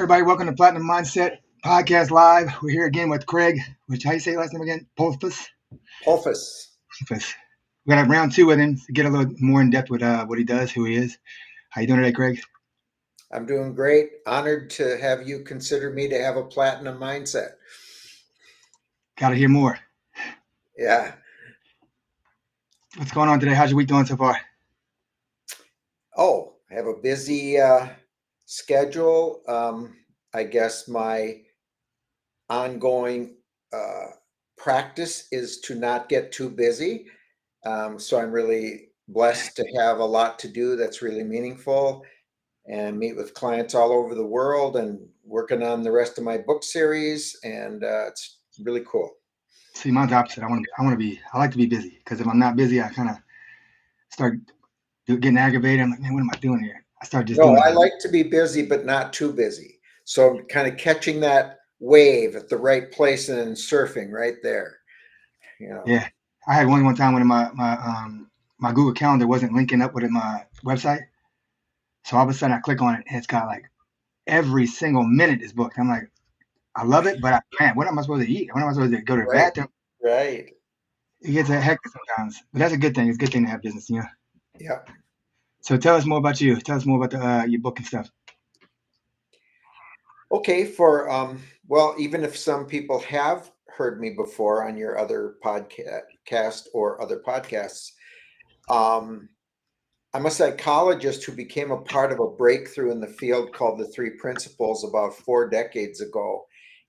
everybody. Welcome to Platinum Mindset Podcast Live. We're here again with Craig, how you say your last name again? Polsfuss? Polsfuss. We got round two with him to get a little more in depth with what he does, who he is. How you doing today, Craig? I'm doing great. Honored to have you consider me to have a platinum mindset. Got to hear more. Yeah. What's going on today? How's your week going so far? Oh, I have a busy schedule. I guess my ongoing practice is to not get too busy. So I'm really blessed to have a lot to do that's really meaningful and meet with clients all over the world and working on the rest of my book series. And it's really cool. See, mine's opposite. I like to be busy because if I'm not busy, I kind of start getting aggravated. I'm like, man, what am I doing here? I start just doing. I like to be busy, but not too busy. So I'm kind of catching that wave at the right place and surfing right there. You know. Yeah, I had one time when my Google Calendar wasn't linking up with my website, so all of a sudden I click on it and it's got like every single minute is booked. I'm like, I love it, but man, what am I supposed to eat? When am I supposed to go to the bathroom? Right. It gets a hectic sometimes, but that's a good thing. It's a good thing to have business, you know. Yeah. So tell us more about you. Tell us more about your book and stuff. Okay. Well, even if some people have heard me before on your other podcast or other podcasts, I'm a psychologist who became a part of a breakthrough in the field called the Three Principles about 4 decades ago,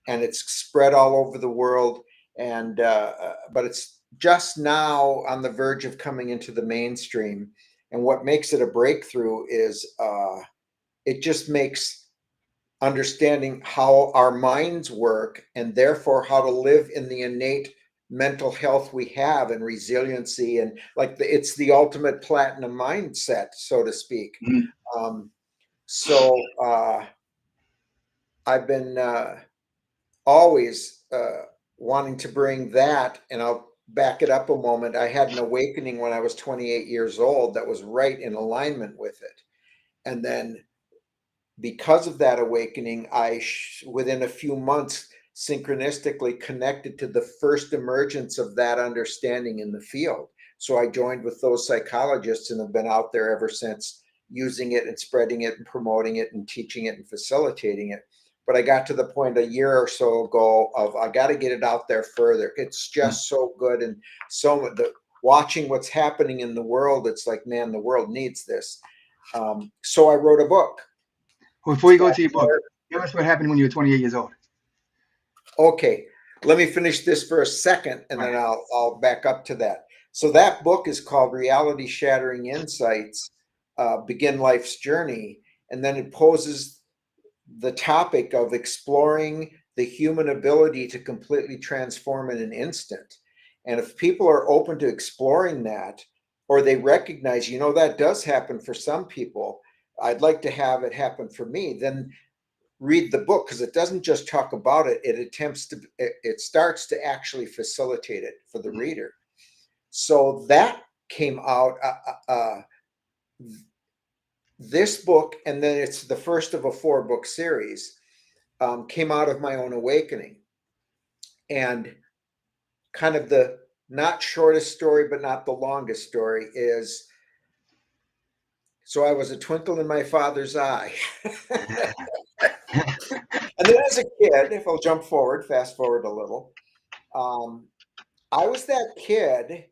and it's spread all over the world. And but it's just now on the verge of coming into the mainstream. And what makes it a breakthrough is it just makes understanding how our minds work and therefore how to live in the innate mental health we have and resiliency and it's the ultimate platinum mindset, so to speak. Mm-hmm. So I've been always wanting to bring that, and I'll back it up a moment. I had an awakening when I was 28 years old that was right in alignment with it. And then because of that awakening, within a few months, synchronistically connected to the first emergence of that understanding in the field. So I joined with those psychologists and have been out there ever since, using it and spreading it and promoting it and teaching it and facilitating it. But I got to the point a year or so ago of I got to get it out there further. It's just so good, and watching what's happening in the world, it's like, man, the world needs this. So I wrote a book. Before you go to your book, tell us what happened when you were 28 years old. Okay, let me finish this for a second, and then I'll back up to that. So that book is called Reality Shattering Insights, Begin Life's Journey, and then it poses the topic of exploring the human ability to completely transform in an instant. And if people are open to exploring that, or they recognize, that does happen for some people, I'd like to have it happen for me, then read the book, because it doesn't just talk about it. It starts to actually facilitate it for the reader. So that came out, this book, and then it's the first of a 4-book series, came out of my own awakening. And kind of the not shortest story, but not the longest story is, so I was a twinkle in my father's eye. And then as a kid, if I'll fast forward a little, I was that kid.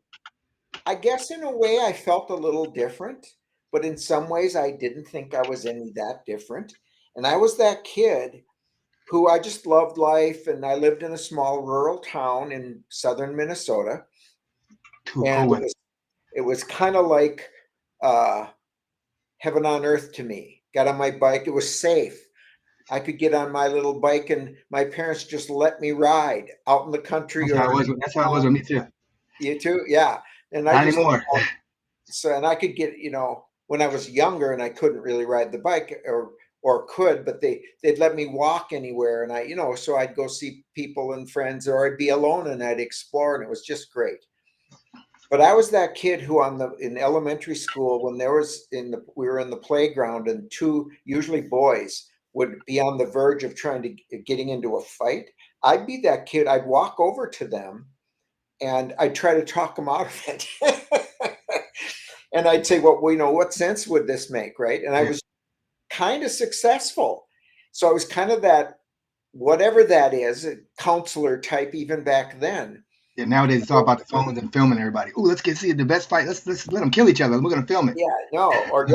I guess in a way I felt a little different, but in some ways I didn't think I was any that different. And I was that kid who I just loved life, and I lived in a small rural town in southern Minnesota. And it was kind of like heaven on earth to me. Got on my bike, it was safe. I could get on my little bike, and my parents just let me ride out in the country. That's how it was with me too. You too? Yeah. And Not anymore. And I could get, when I was younger and I couldn't really ride the bike or could, but they'd let me walk anywhere. And so I'd go see people and friends, or I'd be alone and I'd explore, and it was just great. But I was that kid who in elementary school, when we were in the playground, and 2, usually boys, would be on the verge of getting into a fight, I'd be that kid. I'd walk over to them and I'd try to talk them out of it. And I'd say, well, what sense would this make, right? And I Yeah. was kind of successful. So I was kind of that, whatever that is, a counselor type even back then. Yeah, nowadays it's all about the phones and filming everybody. Ooh, let's see the best fight. Let's let them kill each other. We're gonna film it. Yeah, no, or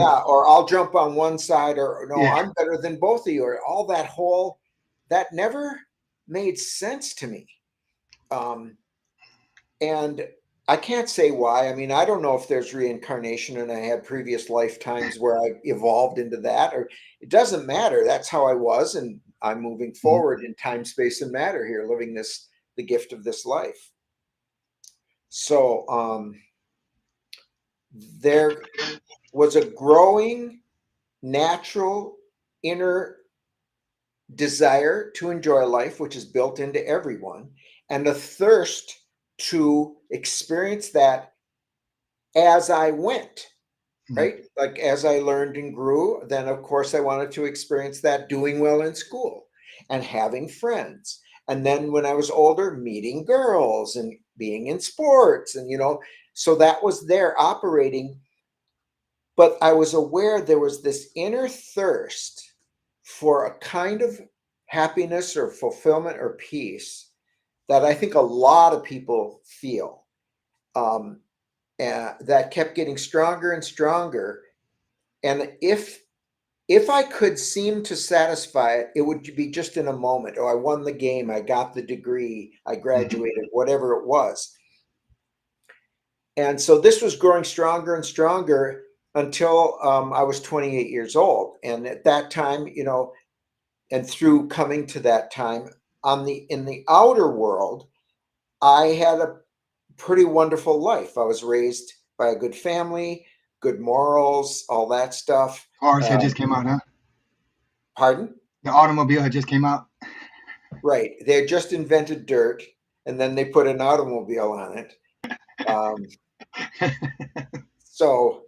I'll jump on one side, or no, Yeah. I'm better than both of you, or all that never made sense to me. And I can't say why. I mean, I don't know if there's reincarnation and I had previous lifetimes where I evolved into that, or it doesn't matter. That's how I was, and I'm moving forward in time, space, and matter here, living the gift of this life. So there was a growing natural inner desire to enjoy life, which is built into everyone, and a thirst to experience that as I went, right? Like as I learned and grew, then of course I wanted to experience that doing well in school and having friends. And then when I was older, meeting girls and being in sports, and so that was there operating. But I was aware there was this inner thirst for a kind of happiness or fulfillment or peace that I think a lot of people feel. That kept getting stronger and stronger. And if I could seem to satisfy it, it would be just in a moment. Oh, I won the game, I got the degree, I graduated, whatever it was. And so this was growing stronger and stronger until I was 28 years old. And at that time, and through coming to that time in the outer world, I had a pretty wonderful life. I was raised by a good family, good morals, all that stuff. Cars had just came out, huh? Pardon? The automobile had just came out. Right. They had just invented dirt, and then they put an automobile on it. So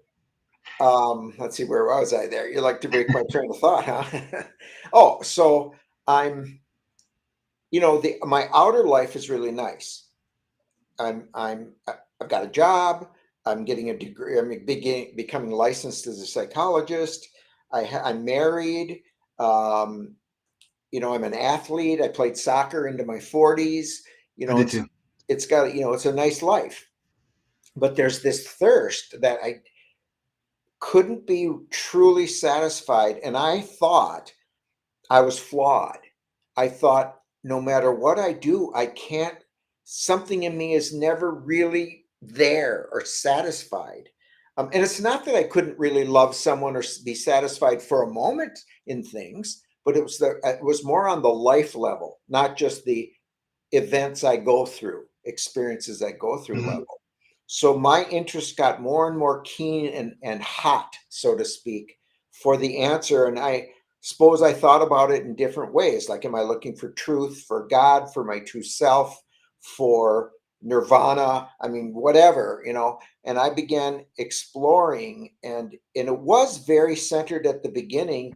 let's see, where was I there? You like to break my train of thought, huh? Oh, so I'm, my outer life is really nice. I've got a job. I'm getting a degree. I'm becoming licensed as a psychologist. I'm married. I'm an athlete. I played soccer into my 40s. I did too. It's got, it's a nice life. But there's this thirst that I couldn't be truly satisfied. And I thought I was flawed. I thought no matter what I do, something in me is never really there or satisfied. And it's not that I couldn't really love someone or be satisfied for a moment in things, but it was more on the life level, not just the events I go through, experiences I go through level. So my interest got more and more keen and hot, so to speak, for the answer. And I suppose I thought about it in different ways. Like, am I looking for truth, for God, for my true self, for nirvana? I mean, whatever, and I began exploring, and it was very centered at the beginning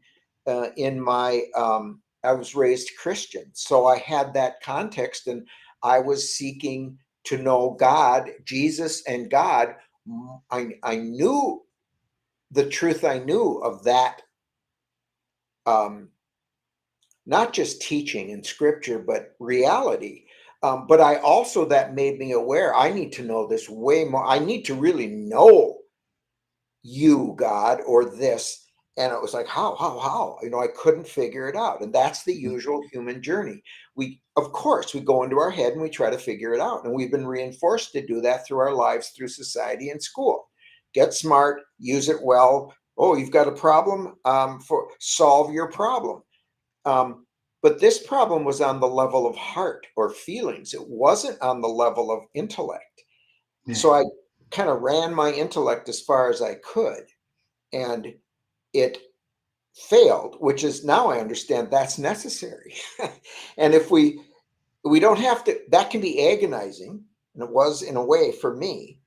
in my, I was raised Christian. So I had that context, and I was seeking to know God, Jesus and God. I knew the truth. I knew of that, not just teaching in scripture, but reality. But I also, that made me aware, I need to know this way more. I need to really know you, God, or this. And it was like, how? I couldn't figure it out. And that's the usual human journey. Of course, we go into our head and we try to figure it out. And we've been reinforced to do that through our lives, through society and school. Get smart, use it well. Oh, you've got a problem, solve your problem. But this problem was on the level of heart or feelings. It wasn't on the level of intellect. Yeah. So I kind of ran my intellect as far as I could, and it failed, which is, now I understand that's necessary. And if we don't have to, that can be agonizing, and it was in a way for me,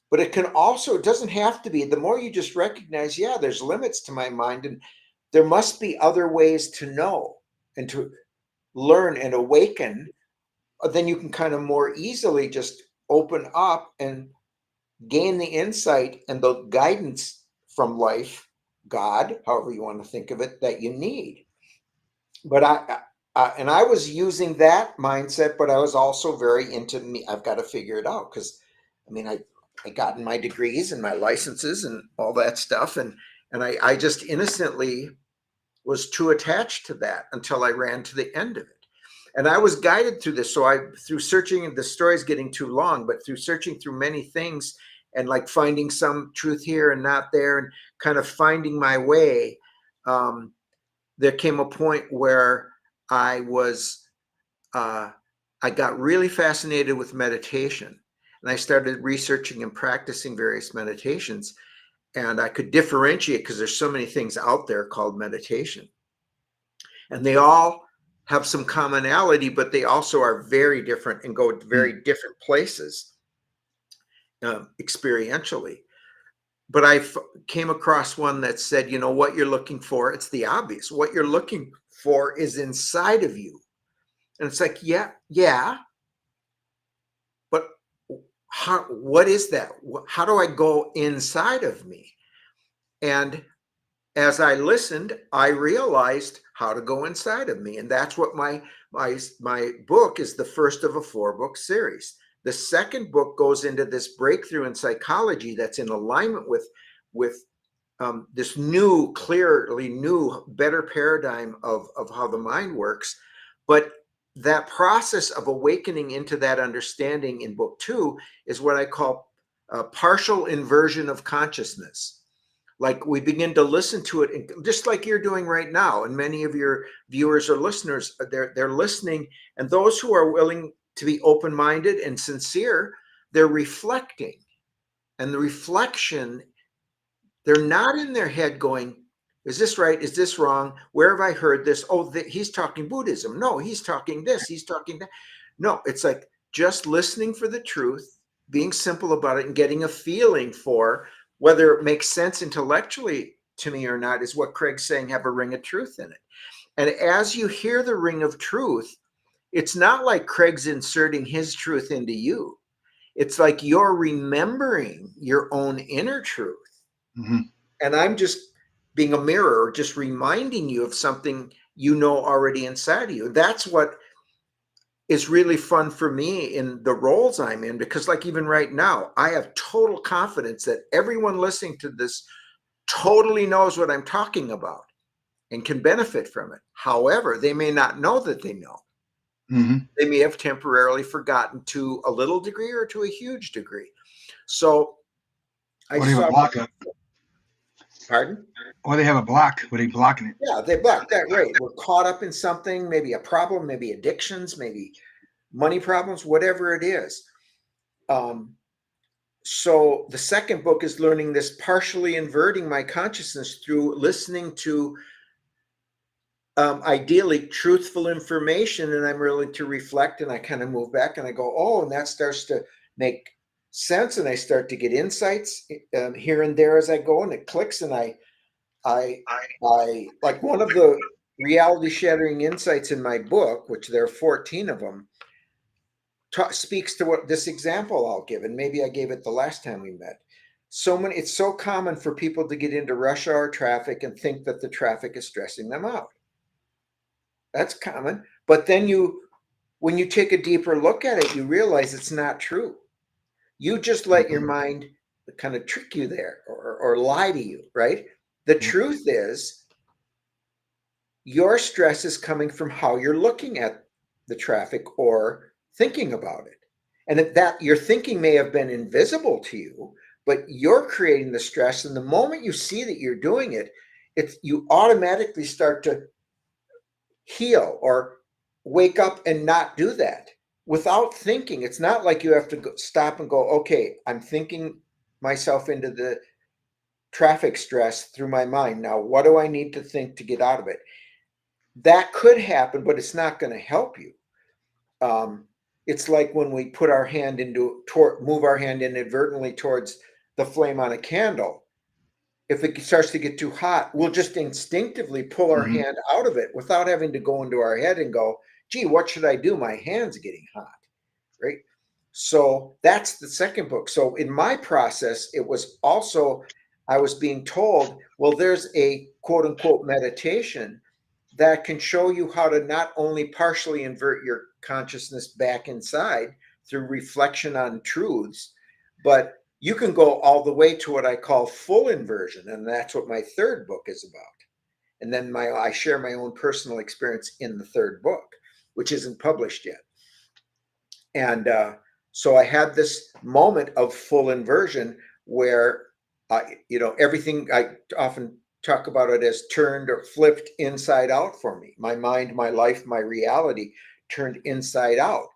but it doesn't have to be. The more you just recognize, yeah, there's limits to my mind, and there must be other ways to know and to learn and awaken. Then you can kind of more easily just open up and gain the insight and the guidance from life, God, however you want to think of it, that you need. But I was using that mindset, but I was also very into me. I've got to figure it out because, I mean, I gotten my degrees and my licenses and all that stuff, and I just innocently was too attached to that until I ran to the end of it. And I was guided through this. So through searching, and the story's getting too long, but through searching through many things and like finding some truth here and not there and kind of finding my way, there came a point where I was, I got really fascinated with meditation. And I started researching and practicing various meditations. And I could differentiate because there's so many things out there called meditation. And they all have some commonality, but they also are very different and go to very different places experientially. But I came across one that said, you know, what you're looking for, it's the obvious. What you're looking for is inside of you. And it's like, yeah. But what is that? How do I go inside of me? And as I listened, I realized how to go inside of me. And that's what my book is, the first of a 4-book series. The second book goes into this breakthrough in psychology that's in alignment with this new, clearly new, better paradigm of how the mind works. But that process of awakening into that understanding in book 2 is what I call a partial inversion of consciousness. Like we begin to listen to it, and just like you're doing right now, and many of your viewers or listeners, they're listening, and those who are willing to be open-minded and sincere, they're reflecting. And the reflection, they're not in their head going, is this right? Is this wrong? Where have I heard this? Oh, he's talking Buddhism. No, he's talking this. He's talking that. No, it's like just listening for the truth, being simple about it, and getting a feeling for whether it makes sense intellectually to me or not, is what Craig's saying, have a ring of truth in it. And as you hear the ring of truth, it's not like Craig's inserting his truth into you. It's like you're remembering your own inner truth. Mm-hmm. And I'm just being a mirror, just reminding you of something you know already inside of you. That's what is really fun for me in the roles I'm in, because like even right now, I have total confidence that everyone listening to this totally knows what I'm talking about and can benefit from it. However, they may not know that they know. Mm-hmm. They may have temporarily forgotten to a little degree or to a huge degree. So I Or they have a saw, block up. pardon? Or they have a block where they blocking it. Yeah, they block that, right. We're caught up in something, maybe a problem, maybe addictions, maybe money problems, whatever it is. So the second book is learning this, partially inverting my consciousness through listening to ideally truthful information. And I'm willing to reflect, and I kind of move back and I go, oh, and that starts to make sense. And I start to get insights here and there as I go, and it clicks. And I like one of the reality shattering insights in my book, which there are 14 of them, speaks to what this example I'll give. And maybe I gave it the last time we met. It's so common for people to get into rush hour traffic and think that the traffic is stressing them out. That's common. But then when you take a deeper look at it, you realize it's not true. You just let your mind kind of trick you there or lie to you, right? The truth is, your stress is coming from how you're looking at the traffic or thinking about it. And that your thinking may have been invisible to you, but you're creating the stress. And the moment you see that you're doing it, you automatically start to heal or wake up and not do that without thinking. It's not like you have to stop and go, okay, I'm thinking myself into the traffic stress through my mind. Now, what do I need to think to get out of it? That could happen, but it's not going to help you. It's like when we put our hand move our hand inadvertently towards the flame on a candle. if it starts to get too hot, we'll just instinctively pull our Mm-hmm. hand out of it without having to go into our head and go, gee, what should I do? My hand's getting hot, right? So that's the second book. So in my process, it was also, I was being told, well, there's a quote unquote meditation that can show you how to not only partially invert your consciousness back inside through reflection on truths, but you can go all the way to what I call full inversion. And that's what my third book is about. And then I share my own personal experience in the third book, which isn't published yet. And so I had this moment of full inversion where, everything, I often talk about it as turned or flipped inside out for me. My mind, my life, my reality turned inside out.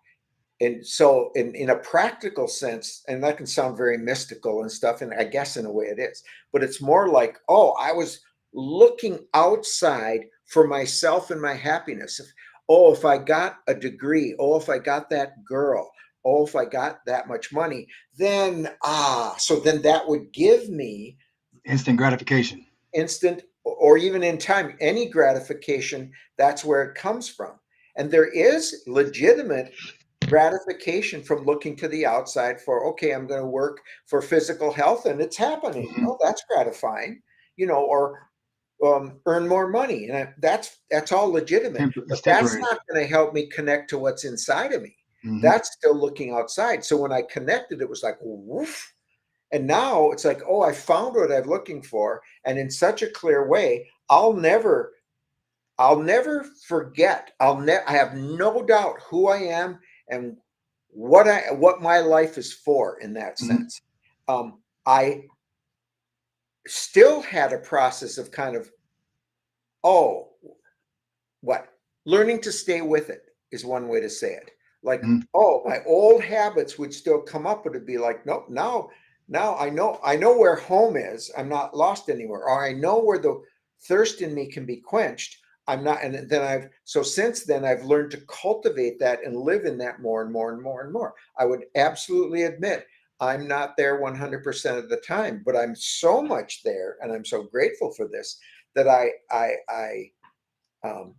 And so in a practical sense, and that can sound very mystical and stuff, and I guess in a way it is, but it's more like, oh, I was looking outside for myself and my happiness. If I got a degree, if I got that girl, if I got that much money, then, so then that would give me Instant gratification. instant or even in time, any gratification. That's where it comes from. And there is legitimate gratification from looking to the outside for, okay, I'm going to work for physical health and it's happening. Mm-hmm. Oh, that's gratifying, or earn more money. And that's all legitimate, but It's that's temporary. not going to help me connect to what's inside of me. Mm-hmm. That's still looking outside. So when I connected, it was like, woof. And now it's like, oh, I found what I'm looking for. And in such a clear way, I'll never forget. I have no doubt who I am and what my life is for in that Mm-hmm. sense. I still had a process of kind of, oh, what? Learning to stay with it is one way to say it. Like, Mm-hmm. oh, my old habits would still come up, but it'd be like, nope, now I know where home is. I'm not lost anywhere. Or I know where the thirst in me can be quenched. I'm not, and then since then I've learned to cultivate that and live in that more and more and more and more. I would absolutely admit I'm not there 100% of the time, but I'm so much there, and I'm so grateful for this that um,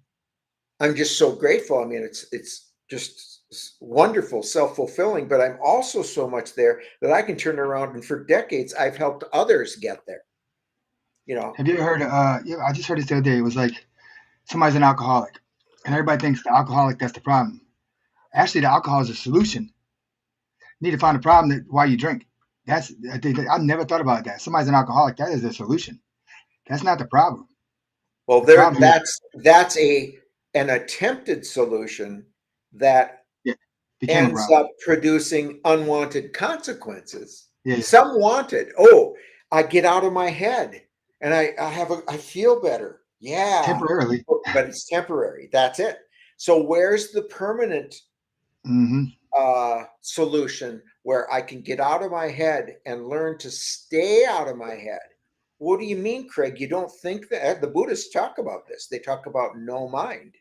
I'm just so grateful. I mean, it's just wonderful, self-fulfilling, but I'm also so much there that I can turn around and for decades I've helped others get there. You know, Have you ever heard? Yeah, I just heard this the other day. It was like somebody's an alcoholic, and everybody thinks the alcoholic that's the problem. Actually, the alcohol is a solution. You need to find a problem that why you drink. I never thought about that. Somebody's an alcoholic. That is the solution. That's not the problem. well, The there problem is that's an attempted solution that yeah, became a ends problem. up producing unwanted consequences. Yeah, yeah. Some wanted, oh, I get out of my head and I feel better. Yeah, Temporarily. but it's temporary. That's it. So where's the permanent Mm-hmm. solution where I can get out of my head and learn to stay out of my head? What do you mean, Craig? You don't think that? The Buddhists talk about this. They talk about no mind.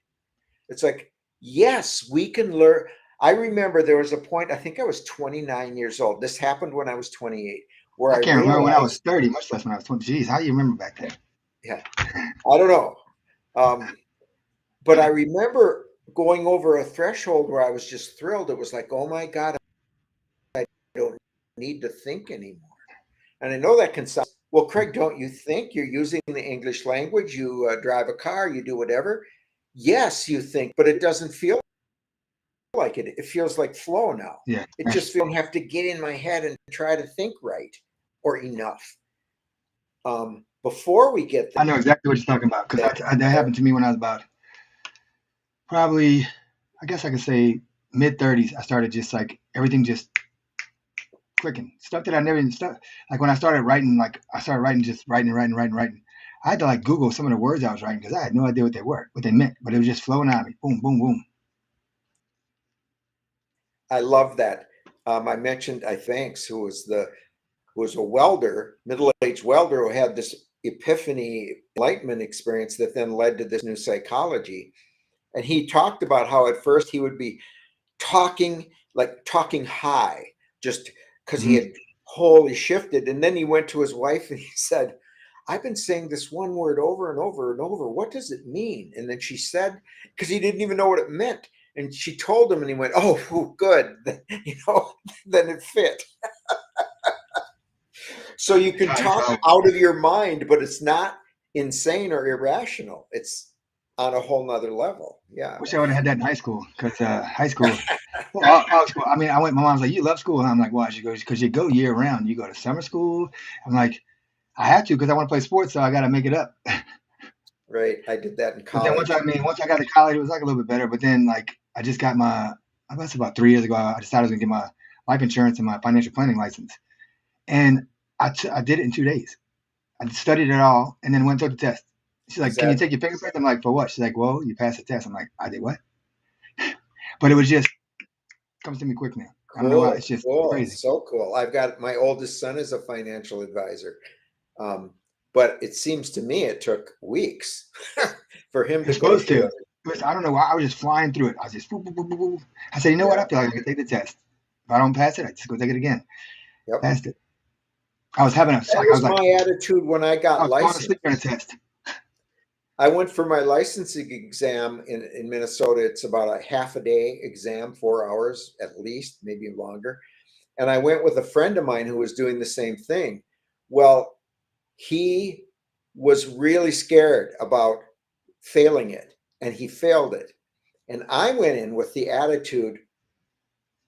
It's like, yes, we can learn. I remember there was a point, I think I was 29 years old. This happened when I was 28, where I I can't remember when I realized, was 30, much less when I was 20. Jeez, how do you remember back then? yeah, I don't know. Um, but I remember going over a threshold where I was just thrilled. It was like, oh my God, I don't need to think anymore. And I know that can sound, well, Craig, don't you think you're using the English language? You drive a car, you do whatever. Yes, you think, but it doesn't feel like it. It feels like flow now. Yeah. It just don't have to get in my head and try to think right or enough. Before we get I know exactly what you're talking about because that happened to me when I was about probably, I guess I could say mid 30s. I started just like everything just clicking. Stuff that I never even stuff. Like when I started writing, I started writing, just writing. I had to like Google some of the words I was writing because I had no idea what they meant, but it was just flowing out of me. Boom, boom, boom. I love that. I mentioned, I thanks, who was a welder, middle-aged welder who had this epiphany enlightenment experience that then led to this new psychology. And he talked about how at first he would be talking high, just because he Mm-hmm. had wholly shifted. And then he went to his wife and he said, I've been saying this one word over and over and over. What does it mean? And then she said, because he didn't even know what it meant. And she told him, and he went, oh, good. Then it fit. So you can talk out of your mind, but it's not insane or irrational. It's on a whole nother level. Yeah. Wish I would have had that in high school, because high school, well, all school. I mean, my mom's like, you love school, and I'm like, why? She goes, because you go year round. You go to summer school. I'm like, I have to because I want to play sports, so I got to make it up. Right. I did that in But then college. once I got to college, it was like a little bit better. But then like I just got I guess about 3 years ago, I decided I was gonna get my life insurance and my financial planning license, and I did it in 2 days. I studied it all and then went and took the test. She's Is like, "Can you that take your fingerprints?" I'm like, "For what?" She's like, "Well, you passed the test." I'm like, "I did what?" But it was just comes to me quick now. I don't know why. cool? It's just Cool. crazy. So cool. I've got my oldest son is a financial advisor. But it seems to me it took weeks for him to It's go supposed to. through it. I don't know why. I was just flying through it. I was just boop, boop, boop, boop, boop. I said, "You know what? Yeah. I feel like I can take the test. If I don't pass it, I just go take it again." Yep. Passed it. I was having That I was was like, my attitude when I I got was falling asleep licensed. during a test. I went for my licensing exam in Minnesota. It's about a half a day exam, 4 hours at least, maybe longer. And I went with a friend of mine who was doing the same thing. Well, he was really scared about failing it, and he failed it. And I went in with the attitude,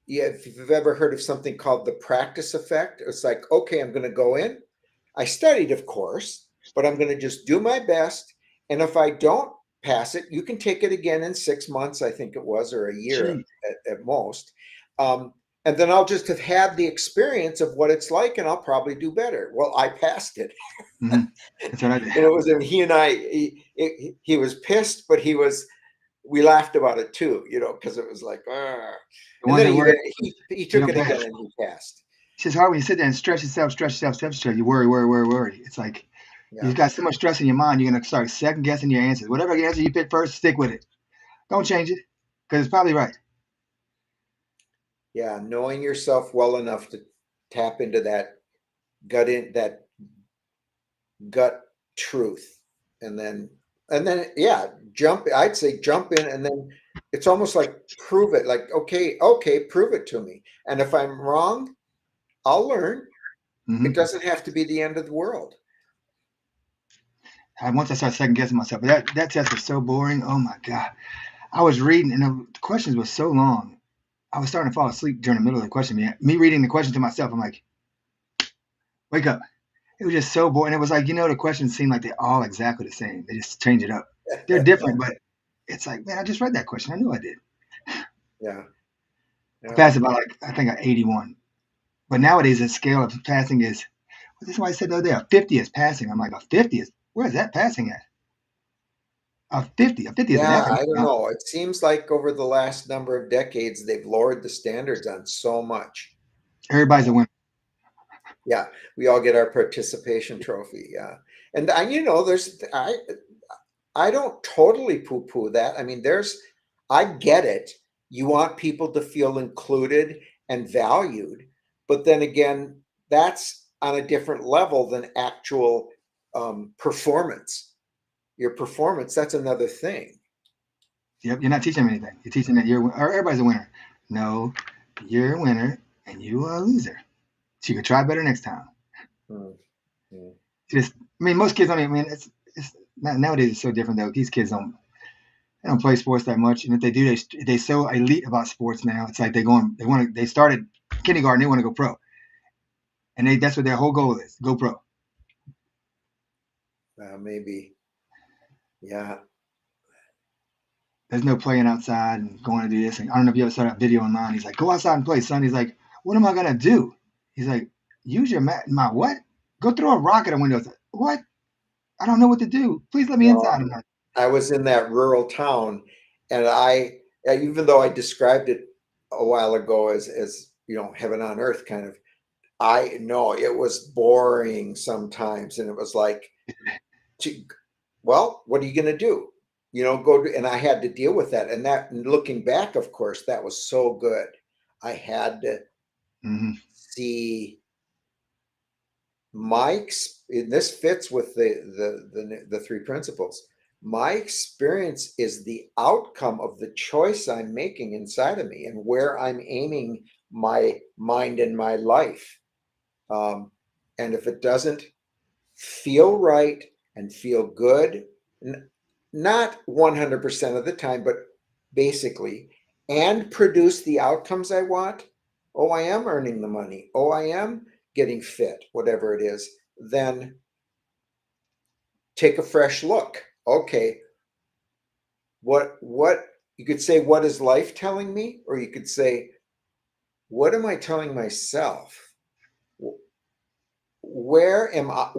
yeah, if you've ever heard of something called the practice effect, it's like, okay, I'm going to go in. I studied, of course, but I'm going to just do my best. And if I don't pass it, you can take it again in 6 months, I think it was, or a year Gee. at most. And then I'll just have had the experience of what it's like, and I'll probably do better. Well, I passed it. Mm-hmm. That's what I did. And it was, and he and I, he was pissed, but we laughed about it too, because it was like, ah. The And ones then that worry, he you took don't it again pass. and he passed. It's just hard when you sit there and stretch yourself. You worry, worry, worry, worry. It's like Yeah. you've got so much stress in your mind, you're gonna start second guessing your answers. Whatever answer you pick first, stick with it. Don't change it because it's probably right. Yeah. Knowing yourself well enough to tap into that gut truth. And then, yeah, I'd say jump in, and then it's almost like prove it. Like, okay, prove it to me. And if I'm wrong, I'll learn. It Mm-hmm. doesn't have to be the end of the world. Once I started second guessing myself, but that test was so boring. Oh my god! I was reading and the questions were so long. I was starting to fall asleep during the middle of the question. Me reading the question to myself, I'm like, wake up. It was just so boring. It was like, the questions seem like they're all exactly the same. They just change it up. They're different, but it's like, man, I just read that question. I knew I did. Yeah. I Yeah. passed about I think 81. But nowadays the scale of passing is, this is why I said the other day, a 50 is passing. I'm like, a 50 is, where is that passing at? A 50 is an Yeah, F. I don't know. It seems like over the last number of decades, they've lowered the standards on so much. Everybody's a winner. Yeah, we all get our participation trophy. Yeah, and I don't totally poo-poo that. I mean, I get it. You want people to feel included and valued, but then again, that's on a different level than actual performance. Your performance, that's another thing. Yep, you're not teaching them anything. You're teaching that everybody's a winner. No, you're a winner and you are a loser. So you can try better next time. Mm, mm. Just, I mean, most kids don't. I mean, it's not, nowadays it's so different though. These kids don't play sports that much, and if they do, they so elite about sports now. It's like they started kindergarten, they want to go pro, and that's what their whole goal is: go pro. Maybe, yeah. There's no playing outside and going to do this. And I don't know if you ever saw that video online. He's like, go outside and play, son. He's like, what am I gonna do? He's like, use my what? Go throw a rock at a window. Like, what? I don't know what to do. Please let me inside. No, I'm like, I was in that rural town, and even though I described it a while ago as heaven on earth kind of, I know it was boring sometimes, and it was like, well, what are you going to do? And I had to deal with that. And looking back, of course, that was so good. I had to mm-hmm. see this fits with the three principles. My experience is the outcome of the choice I'm making inside of me and where I'm aiming my mind and my life. And if it doesn't feel right and feel good, not 100% of the time, but basically, and produce the outcomes I want, oh, I am earning the money, oh, I am getting fit, whatever it is, then take a fresh look. Okay, what you could say, what is life telling me? Or you could say, what am I telling myself? Where am I?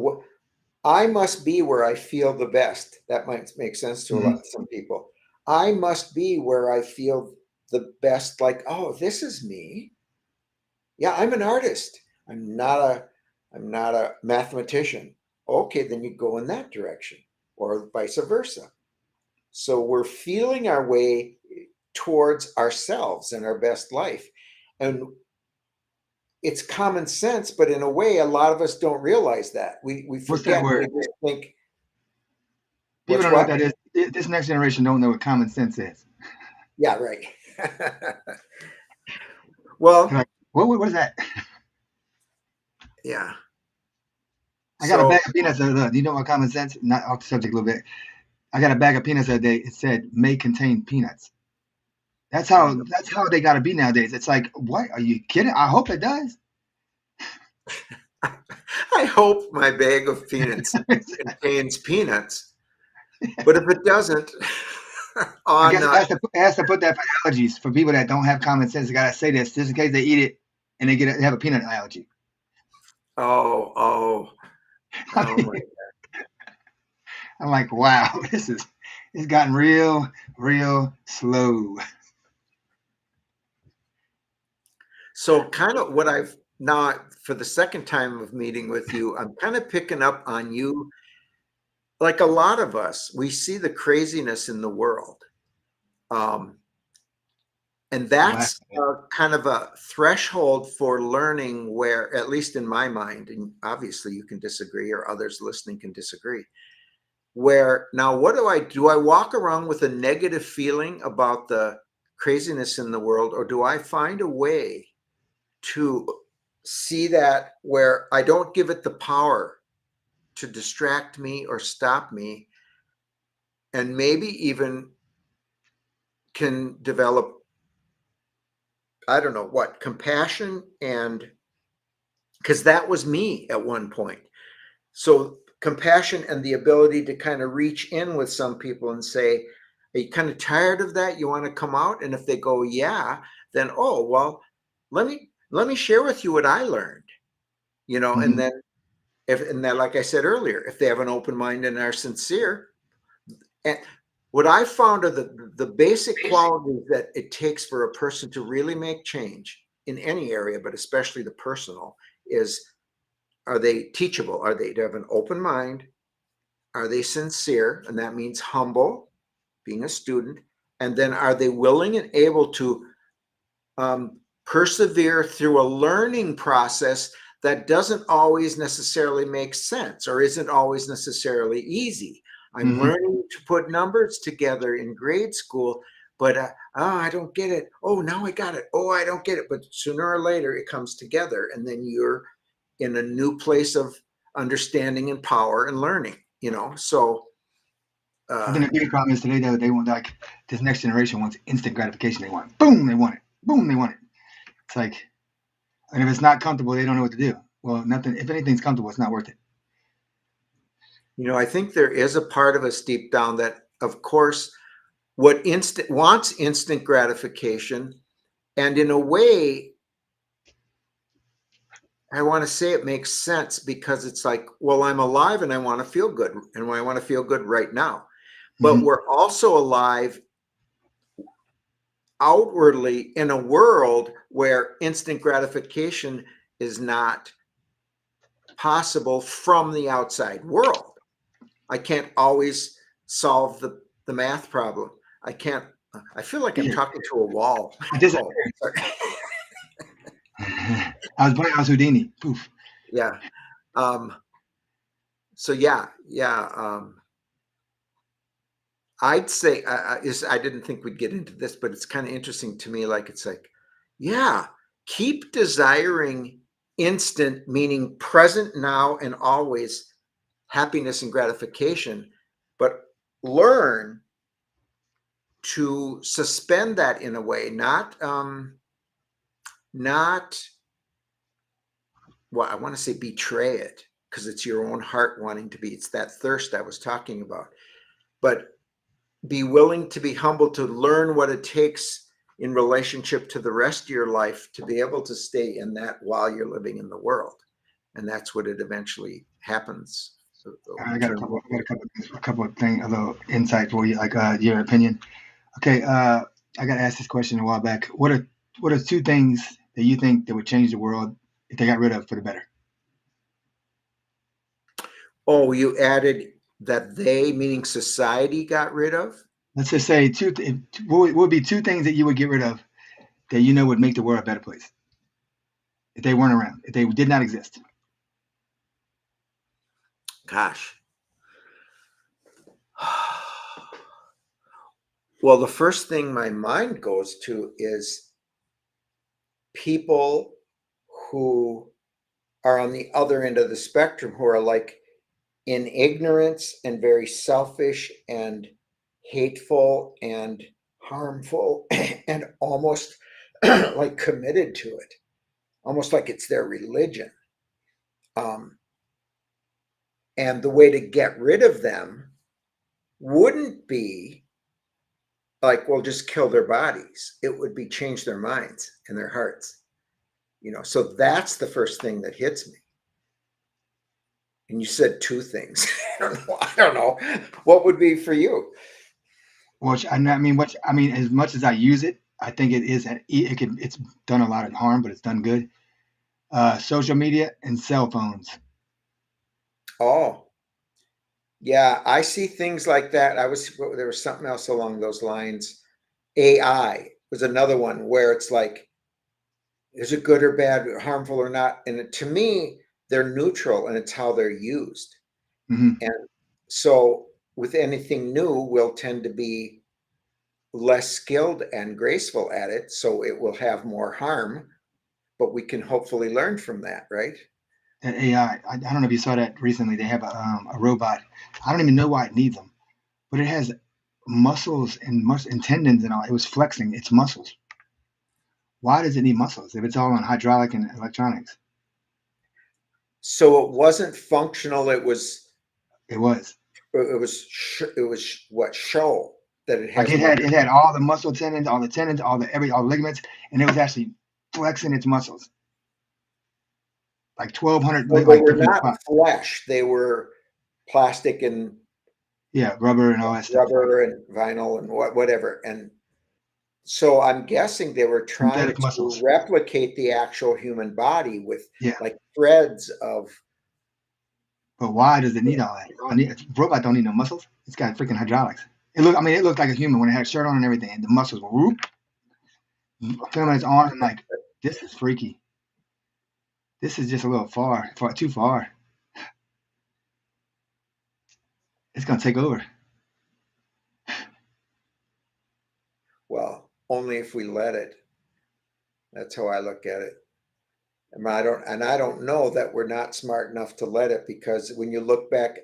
I must be where I feel the best. That might make sense to some people. I must be where I feel the best, like, oh, this is me. Yeah, I'm an artist. I'm not a mathematician. Okay, then you go in that direction, or vice versa. So we're feeling our way towards ourselves and our best life. And it's common sense, but in a way, a lot of us don't realize that. We What's that forget. We word? just think, People what's don't know what what? that is. This next generation don't know what common sense is. Yeah, right. Well, They're like, what is that? yeah. I got a So, bag of peanuts the other day. Do you know what common sense? Not off the subject a little bit. I got a bag of peanuts the other day. It said may contain peanuts. That's how they gotta be nowadays. It's like, what? Are you kidding? I hope it does. I hope my bag of peanuts contains peanuts, but if it doesn't, I on guess it has to put that for allergies. For people that don't have common sense, they gotta say this just in case they eat it and they have a peanut allergy. oh I oh mean, my. I'm like, wow, it's gotten real slow. So kind of what I've now, for the second time of meeting with you, I'm kind of picking up on you. Like a lot of us, we see the craziness in the world. Um, and Laugh that's at it. kind of a threshold for learning where, at least in my mind, and obviously you can disagree or others listening can disagree, where now what do I walk around with a negative feeling about the craziness in the world, or do I find a way to see that where I don't give it the power to distract me or stop me, and maybe even can develop, I don't know what, compassion, and because that was me at one point. So compassion and the ability to kind of reach in with some people and say, are you kind of tired of that? You want to come out? And if they go, yeah, then, oh, well, let me share with you what I learned, and Mhm. then like I said earlier, if they have an open mind and are sincere, and what I found are the basic qualities that it takes for a person to really make change in any area, but especially the personal, is, are they teachable? Are they to have an open mind? Are they sincere? And that means humble, being a student. And then are they willing and able to persevere through a learning process that doesn't always necessarily make sense or isn't always necessarily easy? I'm Mhm. learning to put numbers together in grade school, but I don't get it. Oh, now I got it. Oh, I don't get it. But sooner or later, it comes together, and then you're in a new place of understanding and power and learning. So I uh, think the big problem is today that they want, like, this next generation wants instant gratification. They want boom, they want it. Boom, they want it. It's like, and if it's not comfortable, they don't know what to do. Well, nothing. If anything's comfortable, it's not worth it. I think there is a part of us deep down that, of course, wants instant gratification, and in a way, I want to say it makes sense because it's like, well, I'm alive and I want to feel good, and I want to feel good right now. But Mhm. we're also alive outwardly in a world where instant gratification is not possible from the outside world. I can't always solve the math problem. I can't. I feel like I'm Yeah, talking to a wall. I just Oh, sorry. I was playing. I was Houdini. Poof. Yeah. So yeah. I'd say I didn't think we'd get into this, but it's kind of interesting to me. Like it's like, yeah, keep desiring instant, meaning present now and always happiness and gratification, but learn to suspend that in a way, not well, I want to say betray it because it's your own heart wanting to be. It's that thirst I was talking about, but be willing to be humble to learn what it takes in relationship to the rest of your life to be able to stay in that while you're living in the world. And that's what it eventually happens. I got a couple of things, a little insight for you, like your opinion. Okay, I got asked this question a while back. What are two things that you think that would change the world if they got rid of for the better? Oh, you added that they, meaning society, got rid of? Let's just say what would be two things that you would get rid of that you know would make the world a better place if they weren't around, if they did not exist? Gosh. Well, the first thing my mind goes to is people who are on the other end of the spectrum, who are like in ignorance and very selfish and hateful and harmful and almost like committed to it, almost like it's their religion. Um, and the way to get rid of them wouldn't be like, well, just kill their bodies. It would be change their minds and their hearts. So that's the first thing that hits me. And you said two things. I don't know. What would be for you? Which I mean, as much as I use it, I think it's done a lot of harm, but it's done good. Social media and cell phones. Oh, yeah, I see things like that. There was something else along those lines. AI was another one where it's like, is it good or bad, harmful or not? And to me, they're neutral and it's how they're used. Hmm. And so with anything new, we'll tend to be less skilled and graceful at it. So it will have more harm, but we can hopefully learn from that, right? That AI, I don't know if you saw that recently. They have a robot. I don't even know why it needs them, but it has muscles and tendons and all. It was flexing its muscles. Why does it need muscles if it's all on hydraulic and electronics? So it wasn't functional. It was What show that it like has more. it had all the muscle tendons, all the tendons, all the ligaments, and it was actually flexing its muscles like 1,200 So they like were different not spots. flesh. They were plastic and Yeah, rubber and all that stuff, rubber and vinyl and whatever. And so I'm guessing they were trying synthetic to muscles. replicate the actual human body with Yeah, like threads of. but why does it need all that? Robot don't need no muscles. It's got freaking hydraulics. It looked like a human when it had a shirt on and everything, and the muscles were whoop, filming its arms. I'm like, this is freaky. This is just a little far, too far. It's gonna take over. Well, only if we let it. That's how I look at it. I don't know that we're not smart enough to let it, because when you look back,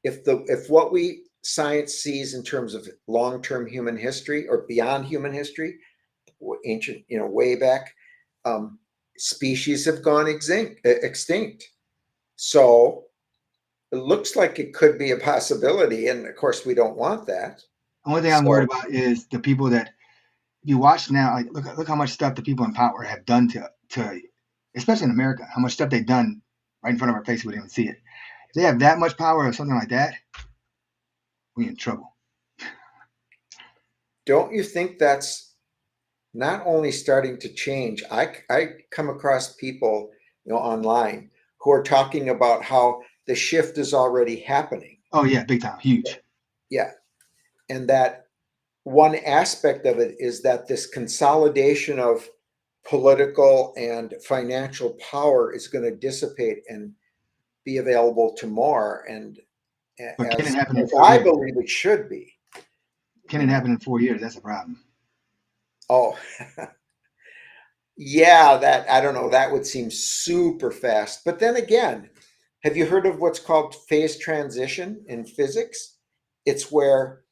if what we science sees in terms of long-term human history or beyond human history, ancient, way back, um, species have gone extinct. So it looks like it could be a possibility, and of course we don't want that. Only thing I'm worried So about is the people that you watch now. Like, look how much stuff the people in power have done to, especially in America, how much stuff they've done right in front of our face. We didn't even see it. If they have that much power or something like that, we in trouble. don't you think that's not only starting to change? I come across people, online, who are talking about how the shift is already happening. Oh yeah, big time, huge. Yeah. And that one aspect of it is that this consolidation of political and financial power is going to dissipate, and be available to more, and But can it as, happen in as 4 I years? believe it should be. Can it happen in 4 years? That's a problem. Oh, yeah, that, I don't know, that would seem super fast. But then again, have you heard of what's called phase transition in physics? It's where,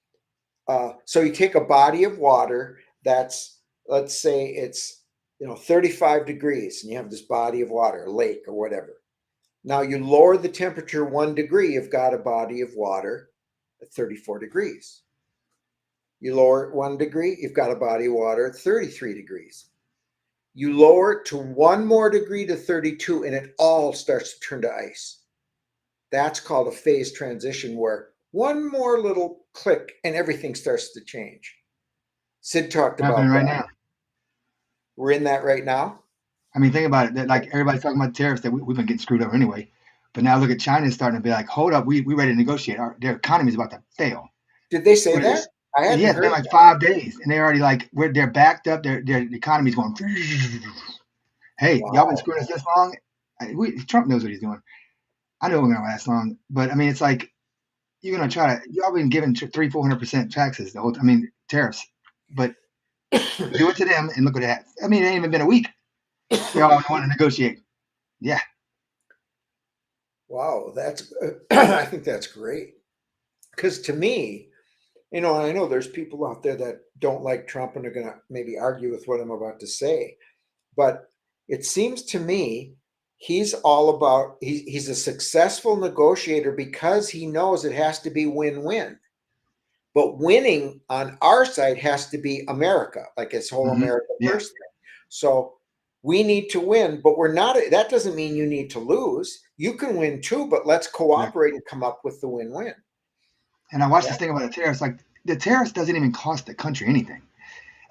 so you take a body of water that's, let's say it's, 35 degrees, and you have this body of water, a lake or whatever. Now you lower the temperature 1 degree, you've got a body of water at 34 degrees. You lower it 1 degree, you've got a body of water at 33 degrees. You lower it to one more degree to 32, and it all starts to turn to ice. That's called a phase transition, where one more little click and everything starts to change. Sid talked Happening about right that. now. We're in that right now. I mean, think about it. That, like everybody's talking about tariffs, that we've been getting screwed over anyway. But now look at China's starting to be like, hold up, we ready to negotiate. Their economy is about to fail. Did they say that? I hadn't Yeah, it's been heard like that. 5 days, and they're already like, they're backed up. Their economy's going. Hey, y'all been Wow. screwing us this long. Trump knows what he's doing. I know we're gonna last long, but I mean, it's like you're gonna try to. Y'all been giving 300-400% taxes the whole. I mean, tariffs, but do it to them and look at that. I mean, it ain't even been a week. They all want to negotiate. Yeah, Wow, that's I think that's great. Because to me, I know there's people out there that don't like Trump and are going to maybe argue with what I'm about to say, but it seems to me he's all about, he's a successful negotiator because he knows it has to be win-win. But winning on our side has to be America, like his whole America yeah. first thing. So we need to win, but we're not, that doesn't mean you need to lose. You can win too, but let's cooperate and come up with the win-win. And I watched Yeah. this thing about the tariffs. Like the tariffs doesn't even cost the country anything.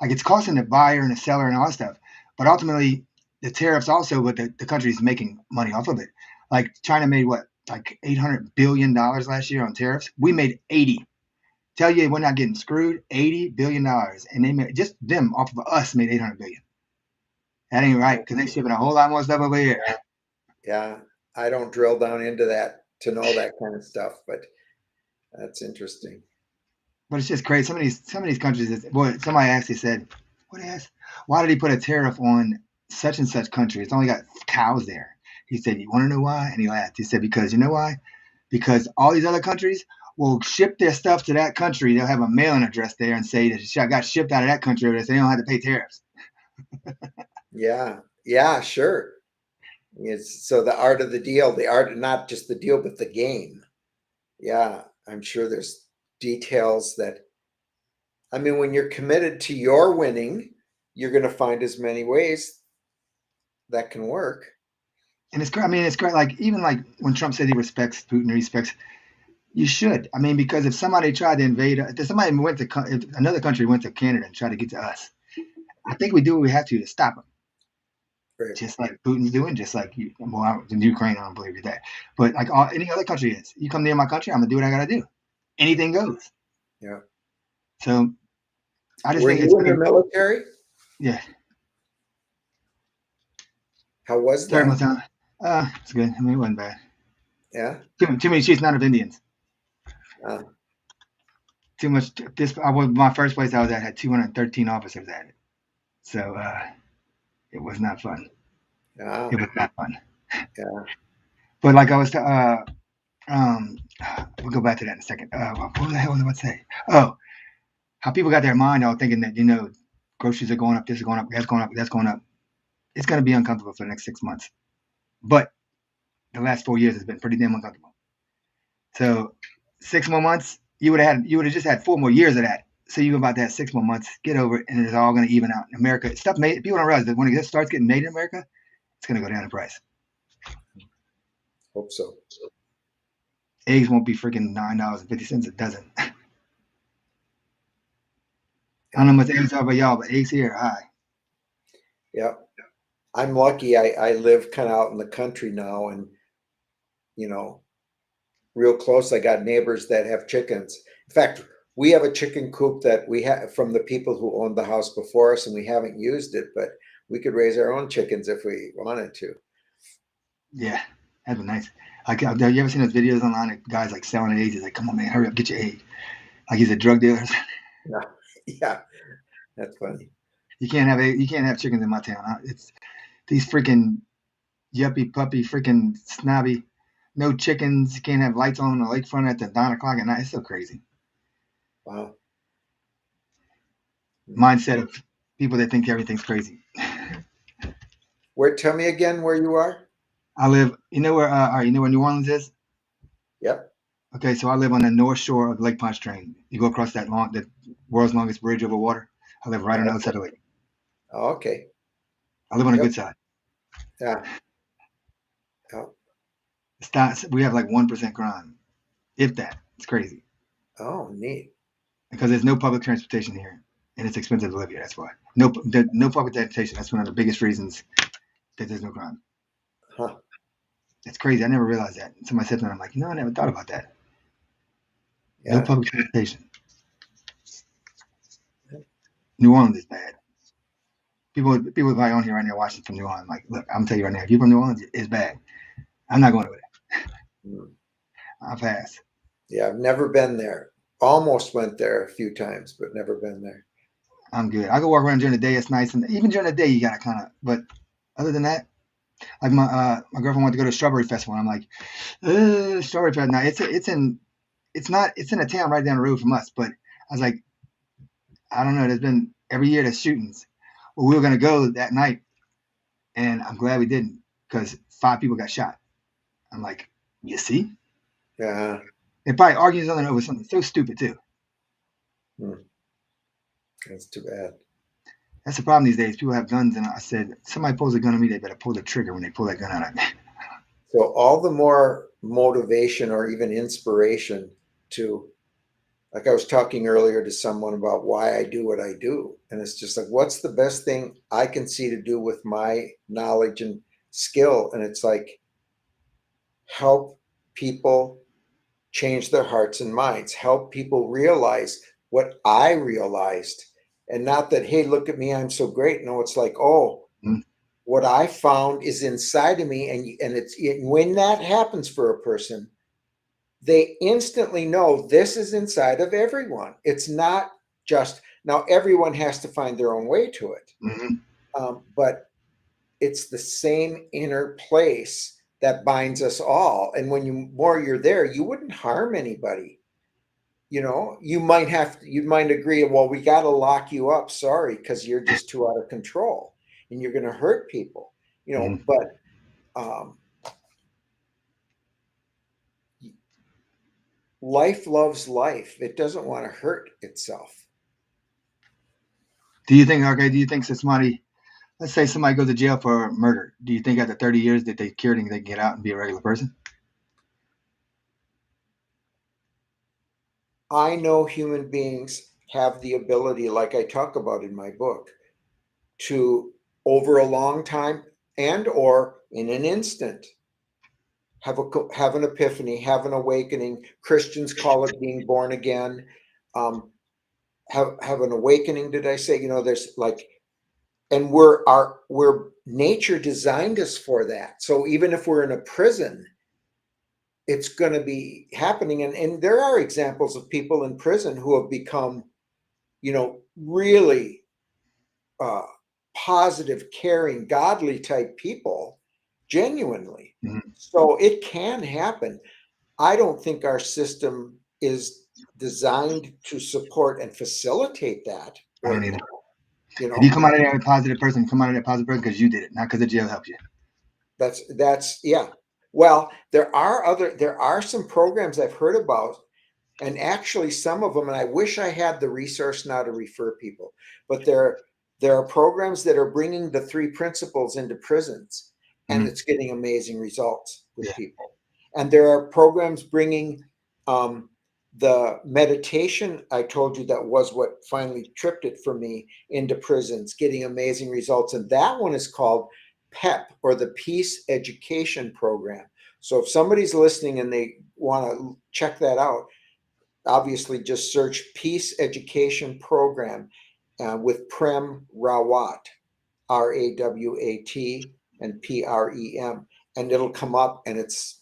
Like it's costing the buyer and the seller and all that stuff. But ultimately, the tariffs also, but the country's making money off of it. Like China made what, like $800 billion last year on tariffs. We made 80. Tell you we're not getting screwed. $80 billion, and they made just them off of us made 800 billion. That ain't right because they shipping a whole lot more stuff over here. Yeah, I don't drill down into that to know that kind of stuff, but that's interesting. But it's just crazy. Some of these countries. Boy, somebody actually said, "What asked? Why did he put a tariff on such and such country? It's only got cows there." He said, "You want to know why?" And he laughed. He said, "Because you know why? Because all these other countries will ship their stuff to that country. They'll have a mailing address there and say that it got shipped out of that country over there, so they don't have to pay tariffs." Yeah, yeah, sure. It's so the art of the deal, the art, not just the deal, but the game. Yeah, I'm sure there's details that, I mean, when you're committed to your winning, you're going to find as many ways that can work. And it's great. I mean, it's great. Like even like when Trump said he respects Putin, respects. You should. I mean, because if somebody tried to invade, if somebody went to, if another country went to Canada and tried to get to us, I think we do what we have to stop them. Right. Just like Putin's doing, just like well, in Ukraine, I don't believe that, but like any other country is. You come near my country, I'm gonna do what I gotta do. Anything goes. Yeah. So I just Were think you it's in the good. military? Yeah, How was terrible that? time. It's good. I mean, it wasn't bad. Yeah. Too many chiefs, not of Indians. Uh, Too much. This I was my first place I was at had 213 officers at it, so it was not fun. yeah. It was not fun. Yeah. But like I was, um, we'll go back to that in a second. What the hell was I about to say? Oh, how people got their mind all thinking that groceries are going up, this is going up, that's going up, that's going up. It's going to be uncomfortable for the next 6 months. But the last 4 years has been pretty damn uncomfortable. So 6 more months, you would have just had 4 more years of that. So you about to have 6 more months, get over it, and it's all going to even out. In America, stuff made, people don't realize that when it starts getting made in America, it's going to go down in price. Hope so. Eggs won't be freaking $9.50 a dozen. I don't know how much eggs are by y'all, but eggs here are high. Yeah. I'm lucky. I live kind of out in the country now, and you know, real close. I got neighbors that have chickens. In fact, we have a chicken coop that we have from the people who owned the house before us, and we haven't used it, but we could raise our own chickens if we wanted to. Yeah, that'd be nice. Like, have you ever seen those videos online of guys like selling AIDS? He's like, come on, man, hurry up, get your aid. Like he's a drug dealer. Yeah, yeah, that's funny. You can't have you can't have chickens in my town. It's these freaking yuppie puppy freaking snobby. No chickens. You can't have lights on the lakefront at the 9 o'clock at night. It's so crazy. Wow. Mindset of people that think everything's crazy. Tell me again where you are. I live. You know where? All right, you know where New Orleans is? Yep. Okay, so I live on the north shore of Lake Pontchartrain. You go across the world's longest bridge over water. I live right on the other side of the lake. Oh, okay. I live on the Yep. good side. Yeah. Oh. It's not, we have like 1% crime, if that. It's crazy Oh, neat. because there's no public transportation here, and it's expensive to live here. That's why. No public transportation. That's one of the biggest reasons that there's no crime. Huh. It's crazy. I never realized that. Somebody said to me, I'm like, I never thought about that. No Yeah. public transportation. New Orleans is bad. People probably on here right now watching from New Orleans. Like, look, I'm gonna tell you right now, if you're from New Orleans, it's bad. I'm not going over there. Mm. I'll pass. Yeah, I've never been there. Almost went there a few times, but never been there. I'm good. I go walk around during the day. It's nice, and even during the day, you gotta kind of. But other than that, like my girlfriend wanted to go to a strawberry festival. And I'm like, strawberry festival. Now it's in a town right down the road from us. But I was like, I don't know. There's been every year there's shootings. Well, we were gonna go that night, and I'm glad we didn't because 5 people got shot. I'm like, you see? Yeah. They probably arguing over something so stupid too. That's too bad. That's the problem these days. People have guns, and I said, somebody pulls a gun on me, they better pull the trigger when they pull that gun out. So all the more motivation or even inspiration to, like I was talking earlier to someone about why I do what I do. And it's just like, what's the best thing I can see to do with my knowledge and skill? And it's like, help people change their hearts and minds, help people realize what I realized. And not that, hey, look at me, I'm so great. No, it's like, oh, what I found is inside of me. When that happens for a person, they instantly know this is inside of everyone. It's not just, now everyone has to find their own way to it. But it's the same inner place that binds us all. And when you're there, you wouldn't harm anybody. You might agree, well, we got to lock you up. Sorry, because you're just too out of control and you're going to hurt people, but life loves life. It doesn't want to hurt itself. Do you think that somebody, let's say somebody goes to jail for murder, do you think after 30 years that they cured and they get out and be a regular person? I know human beings have the ability, like I talk about in my book, to over a long time and or in an instant have an epiphany, have an awakening. Christians call it being born again. Have an awakening. Did I say? There's like, and we're nature designed us for that. So even if we're in a prison, it's going to be happening. And there are examples of people in prison who have become, really positive, caring, godly type people, genuinely. So it can happen. I don't think our system is designed to support and facilitate that I don't right either. now. If you come out of there a positive person, come out of there a positive person because you did it, not because the jail helped you. That's yeah. Well, there are some programs I've heard about, and actually some of them, and I wish I had the resource now to refer people, but there are programs that are bringing the 3 principles into prisons, and it's getting amazing results with people. And there are programs bringing the meditation I told you that was what finally tripped it for me into prisons, getting amazing results. And that one is called PEP, or the Peace Education Program. So if somebody's listening and they want to check that out, obviously just search Peace Education Program with Prem Rawat, Rawat, and PREM, and it'll come up, and it's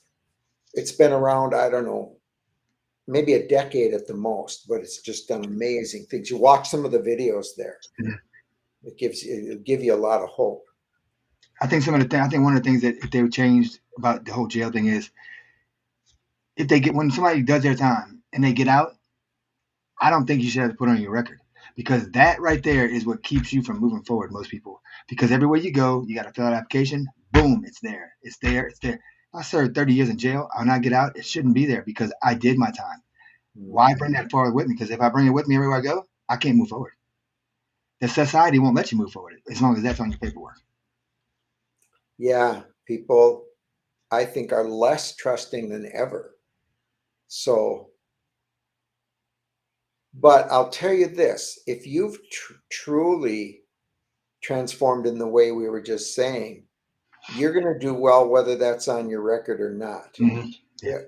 it's been around, I don't know, maybe a decade at the most, but it's just done amazing things. You watch some of the videos there. Mhm. It'll give you a lot of hope. I think I think one of the things that if they would change about the whole jail thing is if they get when somebody does their time and they get out, I don't think you should have to put it on your record because that right there is what keeps you from moving forward. Most people, because everywhere you go, you got to fill out an application. Boom, it's there. It's there. It's there. I served 30 years in jail. When I get out, it shouldn't be there because I did my time. Why bring that forward with me? Because if I bring it with me everywhere I go, I can't move forward. The society won't let you move forward as long as that's on your paperwork. Yeah, people, I think, are less trusting than ever. So, but I'll tell you this, if you've truly transformed in the way we were just saying, you're going to do well, whether that's on your record or not. Mm-hmm. Yeah,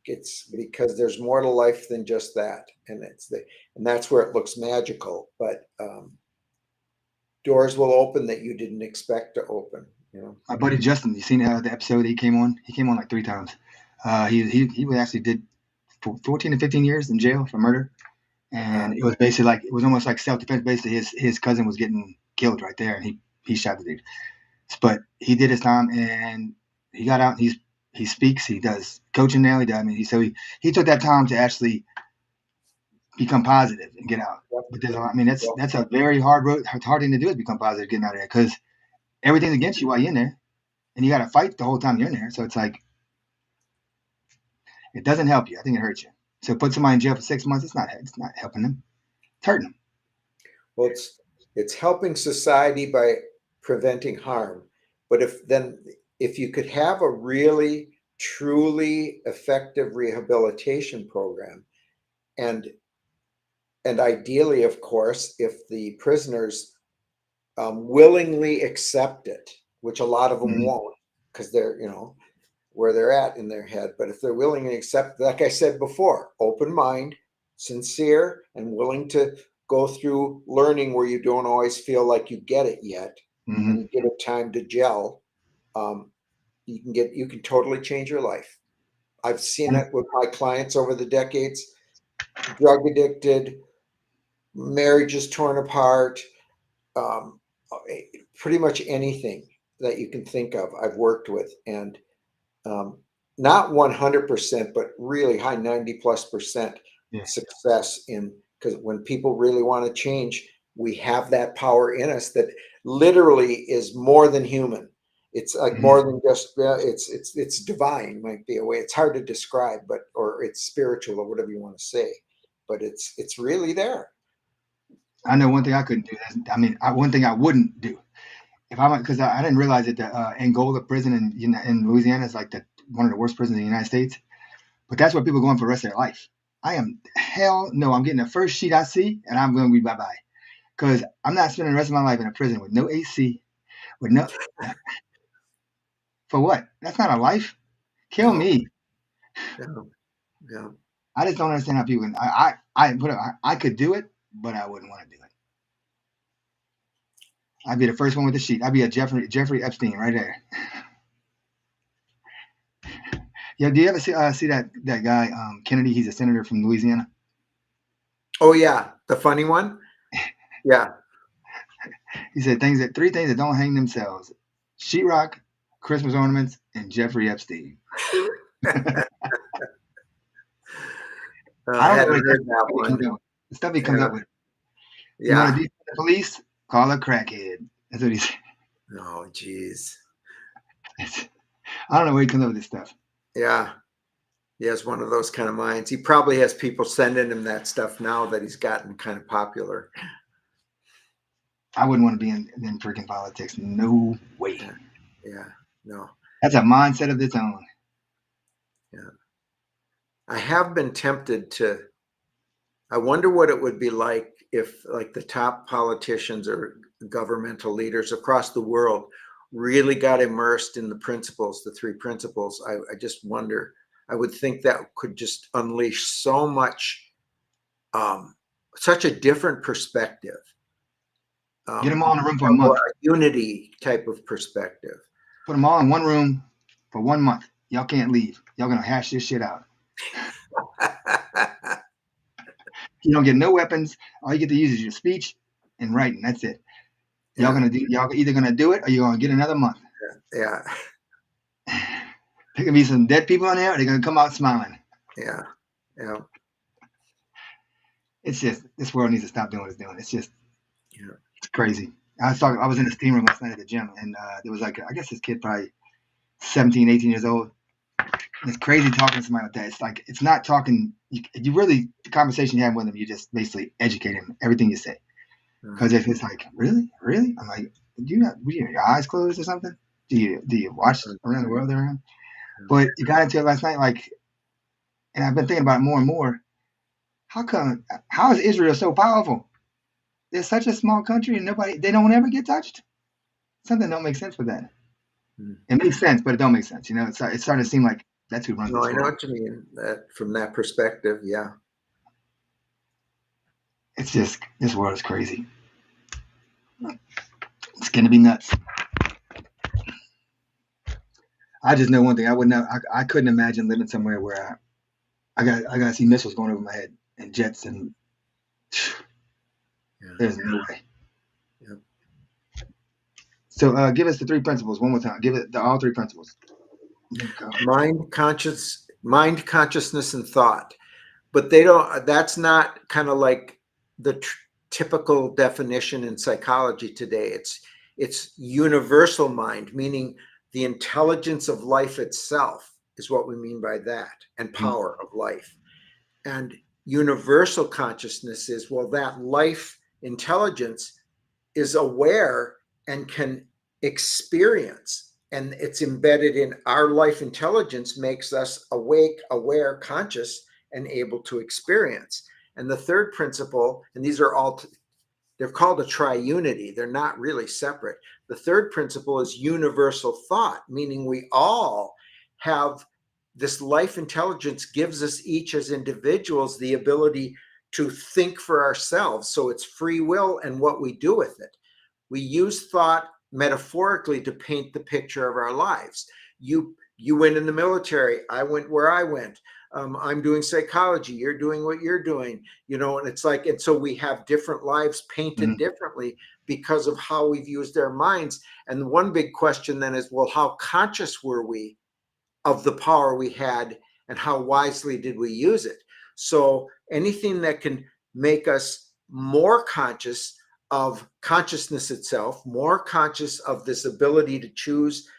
it's because there's more to life than just that, and that's where it looks magical. But doors will open that you didn't expect to open. You know, My buddy Justin, you seen the episode he came on? He came on like 3 times. He actually did 14 to 15 years in jail for murder, and it was basically like it was almost like self defense. Basically, his cousin was getting killed right there, and he shot the dude. But he did his time, and he got out. And he speaks. He does coaching now. He does. I mean, he took that time to actually become positive and get out. But I mean, that's a very hard thing to do is become positive getting out of there because everything's against you while you're in there, and you got to fight the whole time you're in there. So it's like it doesn't help you. I think it hurts you. So put somebody in jail for 6 months. It's not helping them. It's hurting them. well, it's helping society by preventing harm. But if you could have a really truly effective rehabilitation program, and ideally, of course, if the prisoners willingly accept it, which a lot of them Mm-hmm. won't because they're, where they're at in their head. But if they're willing to accept, like I said before, open mind, sincere, and willing to go through learning where you don't always feel like you get it yet, Mm-hmm. and give it time to gel, you can totally change your life. I've seen it with my clients over the decades, drug addicted, marriages torn apart, um, pretty much anything that you can think of, I've worked with, and not 100%, but really high 90+% Yeah. success in, because when people really want to change, we have that power in us that literally is more than human. It's like Mm-hmm. more than just it's divine, might be a way. It's hard to describe, but or it's spiritual or whatever you want to say, but it's really there. I know one thing I couldn't do. One thing I wouldn't do if I went because I didn't realize that the Angola prison in Louisiana is like one of the worst prisons in the United States. But that's where people go in for the rest of their life. I am hell no. I'm getting the first sheet I see, and I'm going to be bye bye because I'm not spending the rest of my life in a prison with no AC, with no for what? That's not a life. Kill No, me. no, no. I just don't understand how people can. I could do it, but I wouldn't want to do it. I'd be the first one with the sheet. I'd be a Jeffrey Epstein right there. Yeah, do you ever see that guy Kennedy? He's a senator from Louisiana. Oh yeah, the funny one. Yeah. He said three things that don't hang themselves: sheetrock, Christmas ornaments, and Jeffrey Epstein. I I don't know hadn't what heard that one. the stuff he comes Yeah. up with. You want Yeah. to defund the police? Call a crackhead. That's what he said. Oh, geez. I don't know where he comes up with this stuff. Yeah. He has one of those kind of minds. He probably has people sending him that stuff now that he's gotten kind of popular. I wouldn't want to be in freaking politics. No way. Yeah. No. That's a mindset of its own. Yeah. I have been tempted to. I wonder what it would be like if, like, the top politicians or governmental leaders across the world really got immersed in the principles, the three principles. I just wonder. I would think that could just unleash so much, such a different perspective. Get them all in a room for a month. A unity type of perspective. Put them all in one room for 1 month. Y'all can't leave. Y'all gonna hash this shit out. You don't get no weapons. All you get to use is your speech and writing. That's it. Yeah. Y'all either gonna do it or you're gonna get another month. Yeah. There gonna be some dead people in there, or they're gonna come out smiling. Yeah. Yeah. It's just this world needs to stop doing what it's doing. It's just Yeah. it's crazy. I was in the steam room last night at the gym, and there was like I guess this kid probably 17, 18 years old. It's crazy talking to somebody like that. It's like it's not talking. You really the conversation you have with them, you just basically educate them everything you say. Because if it's like really, I'm like, do you not? Your eyes closed or something? Do you watch around the world around? But you got into it last night, like, and I've been thinking about it more and more. How is Israel so powerful? They're such a small country and they don't ever get touched. Something don't make sense with that. It makes sense, but it don't make sense. It's starting to seem like that's who runs this world. I know what you mean. That from that perspective, yeah. It's just this world is crazy. It's gonna be nuts. I just know one thing. I couldn't imagine living somewhere where I gotta see missiles going over my head and jets and there's no way. Yeah. So give us the 3 principles one more time. Give it all 3 principles. Mind, consciousness, and thought. But that's not kind of like the typical definition in psychology today. It's universal mind, meaning the intelligence of life itself is what we mean by that, and power of life. And universal consciousness is, well, that life intelligence is aware and can experience, and it's embedded in our life intelligence, makes us awake, aware, conscious, and able to experience. And the third principle, and these are all, they're called a triunity. They're not really separate. The third principle is universal thought, meaning we all have this life intelligence gives us each as individuals the ability to think for ourselves. So it's free will and what we do with it. We use thought metaphorically to paint the picture of our lives. You went in the military. I went where I went. I'm doing psychology. You're doing what you're doing, and it's like, and so we have different lives painted differently because of how we've used our minds. And the one big question then is, well, how conscious were we of the power we had and how wisely did we use it? So anything that can make us more conscious of consciousness itself, more conscious of this ability to choose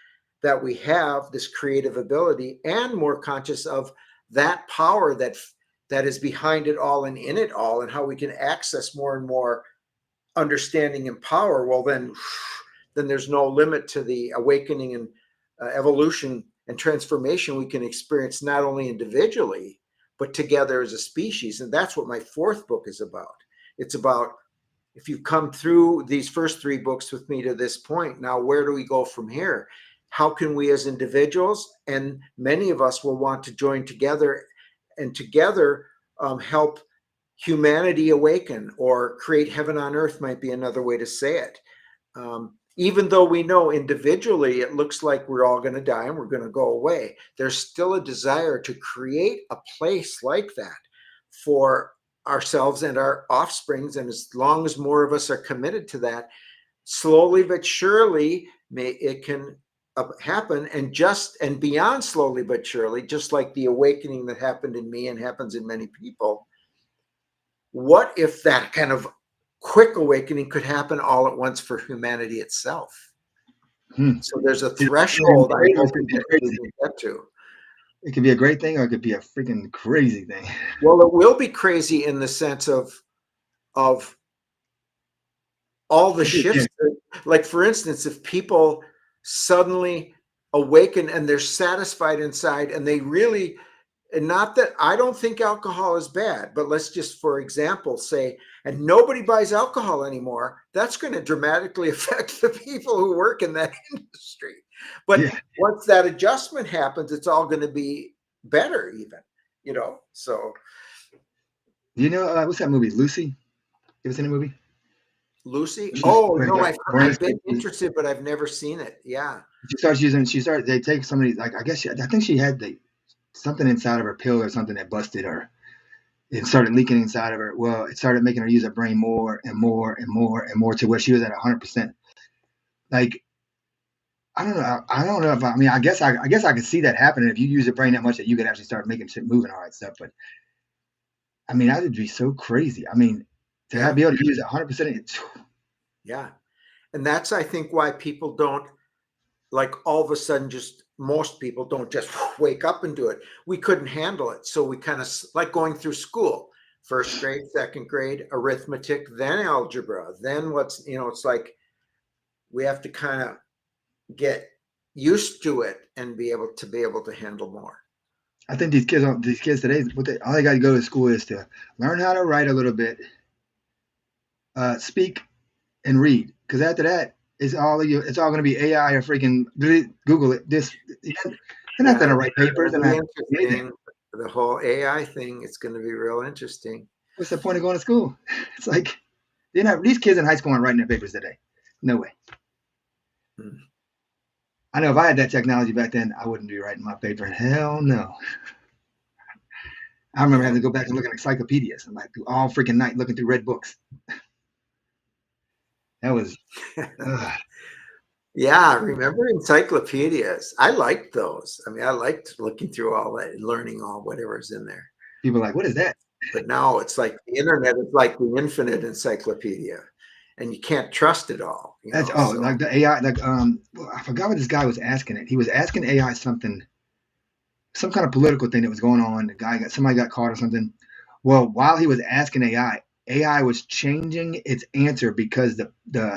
that we have, this creative ability, and more conscious of that power that is behind it all and in it all, and how we can access more and more understanding and power, well, then there's no limit to the awakening and evolution and transformation we can experience, not only individually, but together as a species. And that's what my 4th book is about. It's about, if you've come through these first 3 books with me to this point, now where do we go from here? How can we as individuals, and many of us will want to join together and together help humanity awaken, or create heaven on earth might be another way to say it. Even though we know individually it looks like we're all going to die and we're going to go away, there's still a desire to create a place like that for ourselves and our offsprings. And as long as more of us are committed to that, slowly but surely it can happen. And beyond slowly but surely, just like the awakening that happened in me and happens in many people, what if that kind of quick awakening could happen all at once for humanity itself? So there's a threshold I hope we can get to. It could be a great thing, or it could be a freaking crazy thing. Well, it will be crazy in the sense of all the shifts. Like, for instance, if people suddenly awaken and they're satisfied inside, and they really, and not that I don't think alcohol is bad, but let's just, for example, say, and nobody buys alcohol anymore, that's going to dramatically affect the people who work in that industry. But once that adjustment happens, it's all going to be better even, so. What's that movie, Lucy? You ever seen the movie? Lucy? She's Oh like no, a brain I've been space. interested, but I've never seen it. Yeah. They take somebody, like, I think she had something inside of her pill or something that busted her. It started leaking inside of her. Well, it started making her use her brain more and more and more and more to where she was at 100%. Like, I don't know. I don't know if I guess I could see that happening if you use your brain that much that you could actually start making shit move and all that stuff. But I mean, that would be so crazy. I mean, Yeah. be able to use it 100%. Yeah. And that's, I think, why people don't, like, all of a sudden, just most people don't just wake up and do it. We couldn't handle it. So we kind of, like going through school, first grade, second grade, arithmetic, then algebra, then it's like we have to kind of get used to it and be able to handle more. I think these kids today, all they got to go to school is to learn how to write a little bit, speak, and read. Because after that, it's all going to be AI or freaking Google it. They're not going to write papers and interesting. The whole AI thing, it's going to be real interesting. What's the point of going to school? It's like these kids in high school aren't writing their papers today. No way. I know if I had that technology back then, I wouldn't be writing my paper. Hell no. I remember having to go back and look at encyclopedias and like all freaking night looking through red books. That was. Yeah, remember encyclopedias? I liked those. I mean, I liked looking through all that, learning all whatever's in there. People are like, what is that? But now it's like the internet is like the infinite encyclopedia, and you can't trust it all. Like the AI. Like I forgot what this guy was asking it. He was asking AI something, some kind of political thing that was going on. Somebody got caught or something. Well, while he was asking AI was changing its answer because the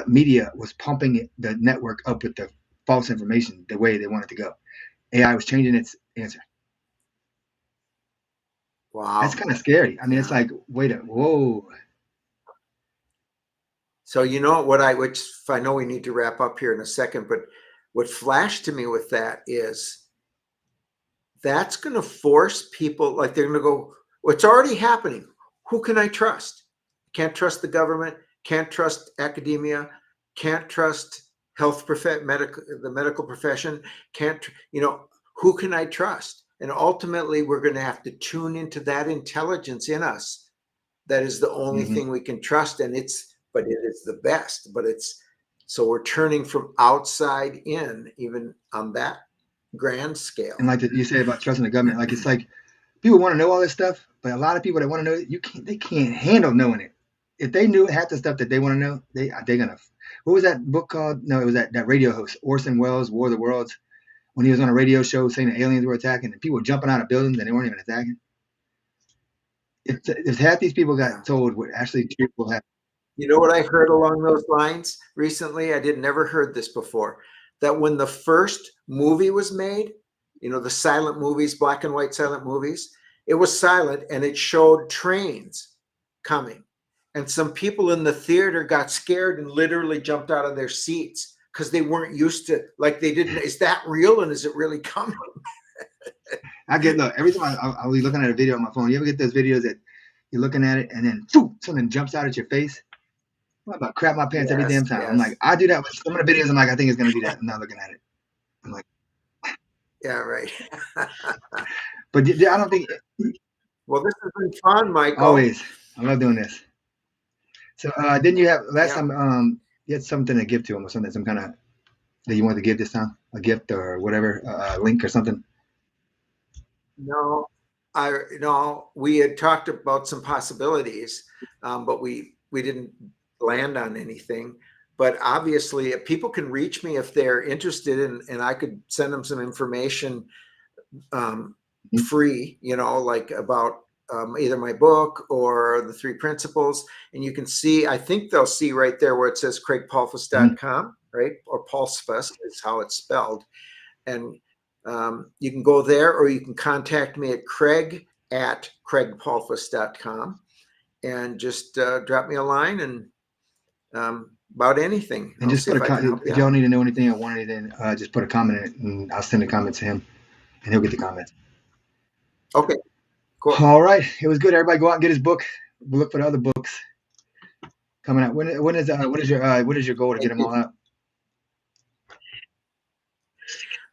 media was pumping the network up with the false information the way they wanted to go. AI was changing its answer. Wow. That's kind of scary. I mean, it's like, whoa. So which I know we need to wrap up here in a second, but what flashed to me with that is that's going to force people, like they're going to go, what's already happening? Who can I trust? Can't trust the government, can't trust academia, can't trust the medical profession, who can I trust? And ultimately, we're going to have to tune into that intelligence in us. That is the only thing we can trust. And it is the best, so we're turning from outside in, even on that grand scale. And like you say about trusting the government, like it's like people want to know all this stuff, but a lot of people that want to know it, they can't handle knowing it. If they knew half the stuff that they want to know, they're gonna. What was that book called? No, it was that radio host Orson Welles, War of the Worlds, when he was on a radio show saying the aliens were attacking and people were jumping out of buildings and they weren't even attacking. If half these people got told what actually will happen. You know what I heard along those lines recently? I never heard this before. That when the first movie was made, the silent movies, black and white silent movies, it was silent and it showed trains coming. And some people in the theater got scared and literally jumped out of their seats because they weren't used to, like they didn't, is that real and is it really coming? Every time I'll be looking at a video on my phone. You ever get those videos that you're looking at it and then something jumps out at your face? I'm about to crap my pants every damn time. Yes. I'm like, I do that with some of the videos. I'm like, I think it's going to do that. I'm not looking at it. I'm like, yeah, right. But I don't think. Well, this has been fun, Michael. Always. I love doing this. So didn't you have last time you had something to give to him or something, some kind of that you wanted to give this time? A gift or whatever, a link or something? No, we had talked about some possibilities, but we didn't land on anything. But obviously people can reach me if they're interested and I could send them some information free, like about either my book or the 3 principles. And you can see, I think they'll see right there where it says CraigPolsfuss.com, right? Or Polsfuss is how it's spelled. And you can go there, or you can contact me at craig@craigpolsfuss.com and just drop me a line and about anything. And just put a comment. If y'all need to know anything or want anything, just put a comment in it and I'll send a comment to him and he'll get the comments. Okay, cool. All right. It was good. Everybody go out and get his book. We'll look for the other books. coming out. When is what is your goal to get Thank them you. all out?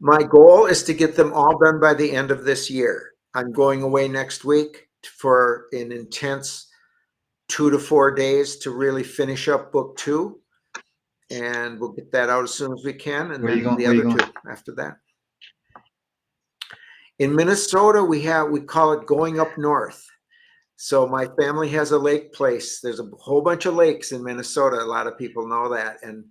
My goal is to get them all done by the end of this year. I'm going away next week for an intense 2 to 4 days to really finish up book 2, and we'll get that out as soon as we can, and Where you then going? the Where you other going? 2 after that. In Minnesota, we call it going up north. So my family has a lake place. There's a whole bunch of lakes in Minnesota. A lot of people know that. And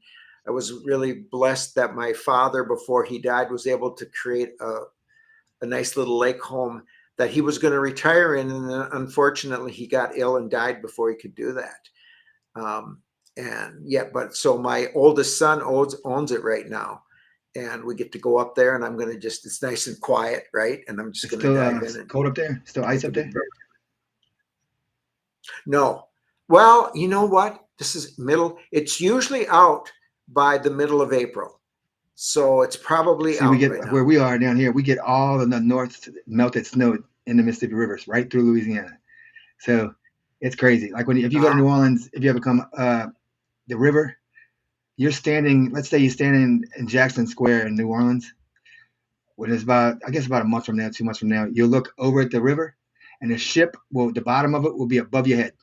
I was really blessed that my father, before he died, was able to create a nice little lake home that he was going to retire in. And then unfortunately, he got ill and died before he could do that. And yeah, but so my oldest son owns it right now. And we get to go up there, and I'm going to it's nice and quiet, right? And I'm just It's going to still dive in and cold up there. Still ice it'll up be there. perfect. No. Well, you know what? This is it's usually out by the middle of April. So it's probably See, we out get by where now. we are down here. We get all of the north melted snow in the Mississippi rivers right through Louisiana. So it's crazy. Like if you go to Uh, New Orleans, if you ever come the river, you're standing. Let's say you're standing in Jackson Square in New Orleans. When it's about, I guess about a month from now, 2 months from now, you'll look over at the river, and the bottom of it will be above your head.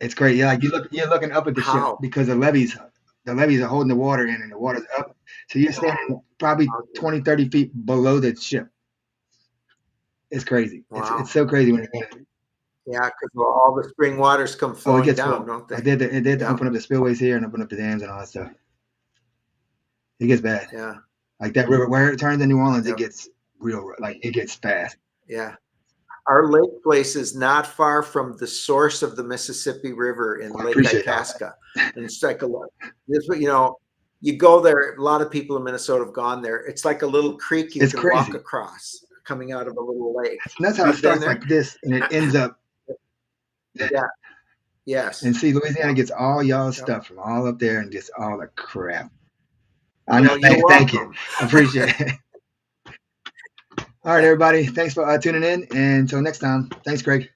It's great. You're looking up at the ship how? because the levees are holding the water in, and the water's up. So you're standing probably 20, 30 feet below the ship. It's crazy. It's Wow. so crazy when it. Yeah, because all the spring waters come Oh, it flowing gets down, full. don't Like they? they had to Yeah. open up the spillways here and open up the dams and all that stuff. It gets bad. Yeah. Like that river where it turns in New Orleans, it Yeah. gets real. Like it gets fast. Yeah. Our lake place is not far from the source of the Mississippi River in I Lake appreciate all that. Itasca. And it's like you go there, a lot of people in Minnesota have gone there. It's like a little creek you It's can walk crazy. across coming out of a little lake. That's how Have it you been starts there? like this, and it ends up. Yeah. And Yes. see, Louisiana Yep. gets all y'all's Yep. stuff from all up there and gets all the crap. I know. Well, you're Thank you. welcome. I appreciate it. All right, everybody. Thanks for tuning in. And until next time, thanks, Craig.